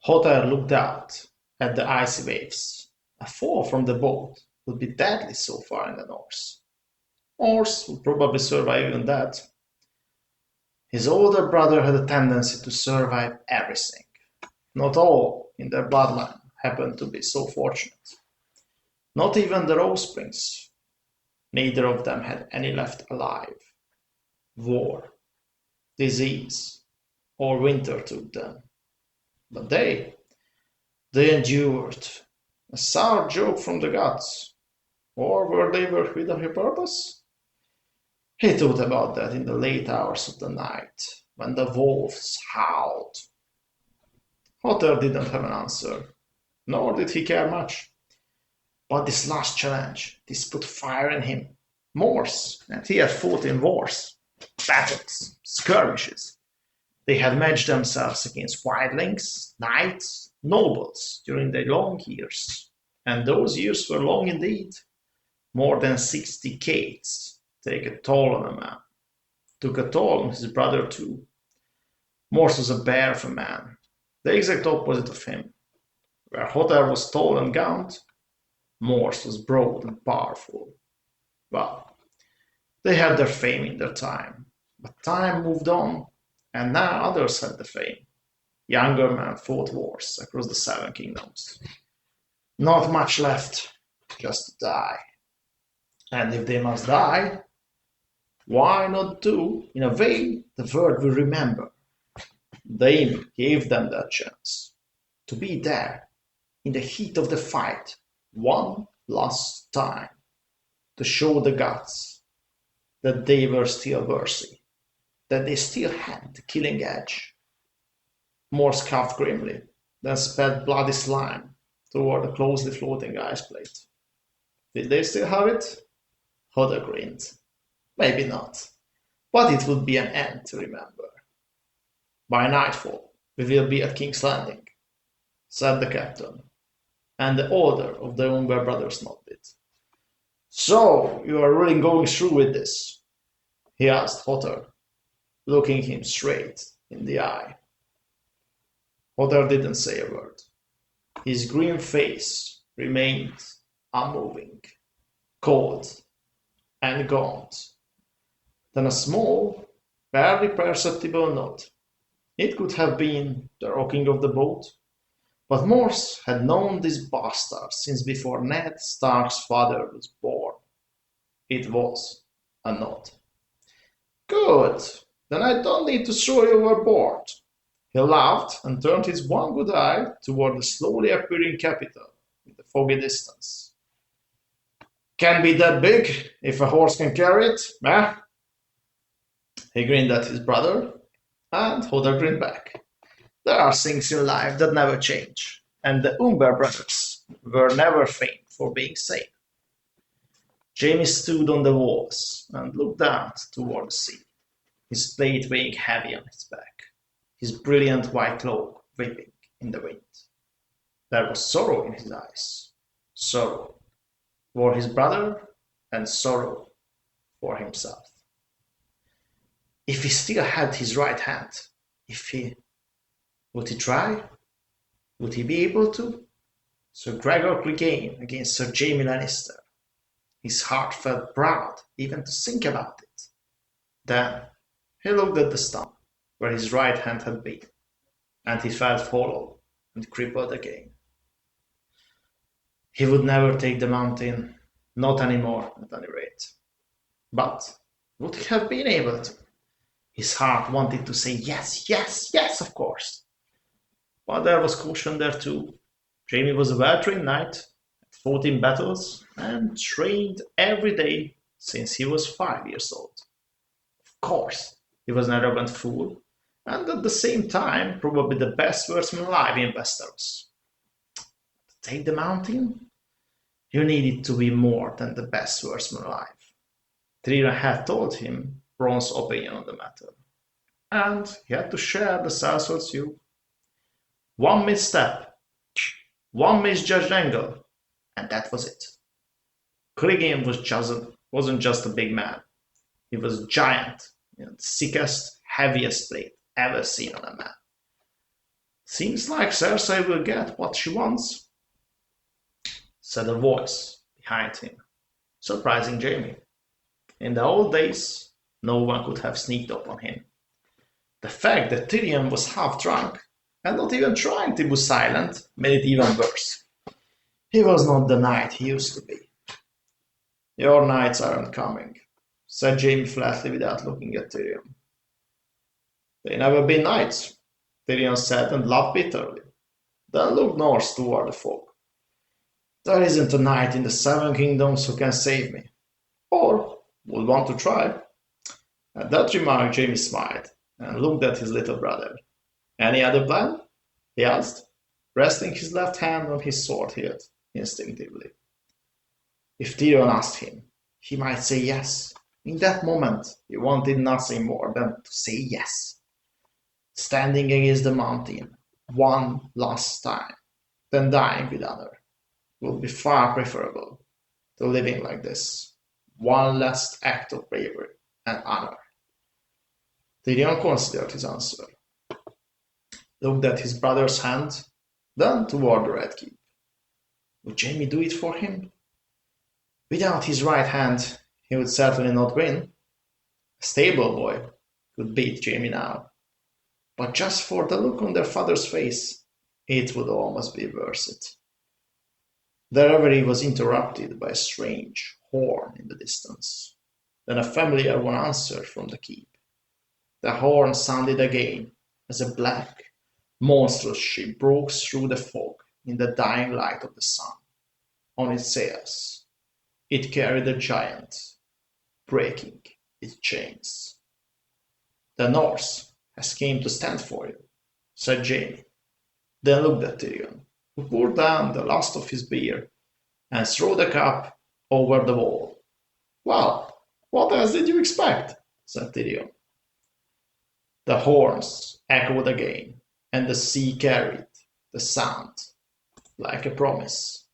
Hother looked out at the icy waves. A fall from the boat would be deadly so far in the north. Mors would probably survive even that. His older brother had a tendency to survive everything. Not all in their bloodline happened to be so fortunate. Not even the Whoresprings. Neither of them had any left alive. War, disease, or winter took them. But they endured. A sour joke from the gods. Or were they work with a purpose? He thought about that in the late hours of the night, when the wolves howled. Hother didn't have an answer, nor did he care much. But this last challenge, this put fire in him. Mors, and he had fought in wars, battles, skirmishes. They had matched themselves against wildlings, knights, nobles during their long years. And those years were long indeed. More than 6 decades take a toll on a man. Took a toll on his brother too. Mors was a bear of a man, the exact opposite of him. Where Hother was tall and gaunt, Mors was broad and powerful. Well, they had their fame in their time, but time moved on, and now others had the fame. Younger men fought wars across the 7 kingdoms. Not much left, just to die. And if they must die, why not do in a way the world will remember? Daemon gave them that chance to be there in the heat of the fight one last time, to show the gods that they were still worthy, that they still had the killing edge. Mors coughed grimly, then spat bloody slime toward the closely floating ice plate. Did they still have it? Hother grinned. Maybe not, but it would be an end to remember. By nightfall, we will be at King's Landing, said the captain, and the older of the Umber brothers nodded. So, you are really going through with this? He asked Hother, looking him straight in the eye. Hother didn't say a word. His grim face remained unmoving, cold, and gaunt. Then a small, barely perceptible nod. It could have been the rocking of the boat, but Mors had known this bastard since before Ned Stark's father was born. It was a nod. Good, then I don't need to throw you overboard. He laughed and turned his one good eye toward the slowly appearing capital in the foggy distance. Can be that big if a horse can carry it, eh? He grinned at his brother, and Hother grinned back. There are things in life that never change, and the Umber brothers were never famed for being sane. Jaime stood on the walls and looked out toward the sea, his plate weighing heavy on his back, his brilliant white cloak whipping in the wind. There was sorrow in his eyes, sorrow for his brother and sorrow for himself. If he still had his right hand, would he try? Would he be able to? Sir Gregor Clegane against Sir Jaime Lannister. His heart felt proud even to think about it. Then he looked at the stump where his right hand had been, and he felt hollow and crippled again. He would never take the mountain, not anymore at any rate. But would he have been able to? His heart wanted to say yes, yes, yes, of course. But there was caution there too. Jaime was a well-trained knight, had fought in battles, and trained every day since he was 5 years old. Of course, he was an arrogant fool, and at the same time probably the best swordsman alive in Westeros. To take the mountain, you needed to be more than the best swordsman alive. Tyrion had told him Bron's opinion on the matter, and he had to share the sellsword's view. One misstep, one misjudged angle, and that was it. Clegane wasn't just a big man. He was a giant, the thickest, heaviest blade ever seen on a man. Seems like Cersei will get what she wants, said a voice behind him, surprising Jaime. In the old days, no one could have sneaked up on him. The fact that Tyrion was half drunk and not even trying to be silent made it even worse. He was not the knight he used to be. Your knights aren't coming, said Jaime flatly without looking at Tyrion. They never been knights, Tyrion said and laughed bitterly, then looked north toward the fog. There isn't a knight in the Seven Kingdoms who can save me, or would want to try. At that remark Jaime smiled and looked at his little brother. Any other plan? He asked, resting his left hand on his sword hilt instinctively. If Tyrion asked him, he might say yes. In that moment, he wanted nothing more than to say yes. Standing against the mountain, one last time, then dying with honor, would be far preferable to living like this. One last act of bravery and honor. Tyrion considered his answer, looked at his brother's hand, then toward the Red Keep. Would Jaime do it for him? Without his right hand, he would certainly not win. A stable boy could beat Jaime now, but just for the look on their father's face, it would almost be worth it. Their reverie was interrupted by a strange horn in the distance. Then a familiar one answered from the keep. The horn sounded again as a black, monstrous ship broke through the fog in the dying light of the sun. On its sails, it carried a giant, breaking its chains. The Norse has came to stand for you, said Jaime, then looked at Tyrion, who poured down the last of his beer and threw the cup over the wall. Well, what else did you expect? Said Tyrion. The horns echoed again, and the sea carried the sound like a promise.